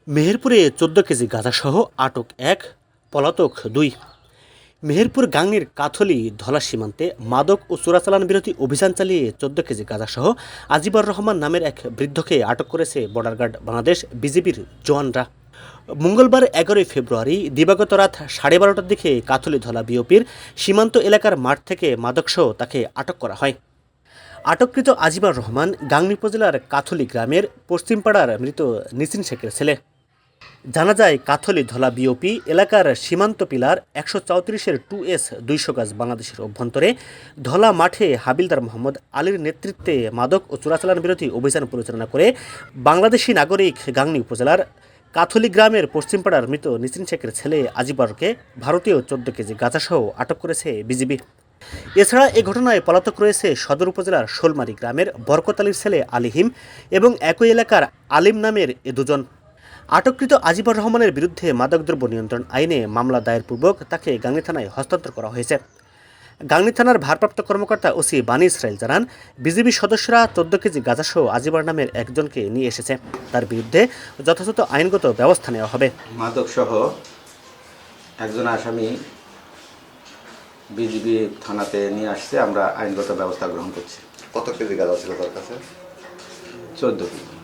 মেহেরপুরে ১৪ KG গাঁজাসহ আটক এক, পলাতক দুই। মেহেরপুর গাংনীর কাথলি ধলা সীমান্তে মাদক ও চোরাচালান বিরোধী অভিযান চালিয়ে ১৪ কেজি গাঁজাসহ আজিবর রহমান নামের এক বৃদ্ধকে আটক করেছে বর্ডার গার্ড বাংলাদেশ বিজিবির জওয়ানরা। মঙ্গলবার ১১ ফেব্রুয়ারি দিবাগত রাত ১২:৩০টার দিকে কাথলি ধলা বিওপির সীমান্ত এলাকার মাঠ থেকে মাদকসহ তাকে আটক করা হয়। আটককৃত আজিবর রহমান গাংনী উপজেলার কাথলি গ্রামের পশ্চিমপাড়ার মৃত নিসিন শেখের ছেলে। জানা যায় কাথলি ধলা বিওপি এলাকার সীমান্ত পিলার ১৩৪-এর 2S ২০০ গাজ বাংলাদেশের অভ্যন্তরে ধলা মাঠে হাবিলদার মোহাম্মদ আলীর নেতৃত্বে মাদক ও চোরাচালান বিরোধী অভিযান পরিচালনা করে বাংলাদেশি নাগরিক গাংনী উপজেলার কাথলি গ্রামের পশ্চিমপাড়ার মৃত নিসিন শেখের ছেলে আজিবরকে ভারতীয় ১৪ কেজি গাঁজাসহ আটক করেছে বিজিবি। এছাড়া এ ঘটনায় পলাতক রয়েছে সদর উপজেলার শোলমারি গ্রামের বরকত আলীর ছেলে আলিহিম এবং একই এলাকার আলিম নামের এ দুজন। আটককৃত আজিবর রহমানের বিরুদ্ধে মাদকদ্রব্য নিয়ন্ত্রণ আইনে মামলা দায়েরপূর্বক তাকে গাংনী থানায় হস্তান্তর করা হয়েছে। গাংনী থানার ভারপ্রাপ্ত কর্মকর্তা ওসি বানী ইসরাইল জানান, বিজিবি সদস্যরা ১৪ কেজি গাঁজাসহ আজিবর নামের একজনকে নিয়ে এসেছে। তার বিরুদ্ধে যথাযথ আইনগত ব্যবস্থা নেওয়া হবে। মাদকসহ একজন আসামি বিজিবি থানাতে নিয়ে আসছে, আমরা আইনগত ব্যবস্থা গ্রহণ করছি। কত কেজি গাঁজা ছিল তার কাছে? ১৪ কেজি।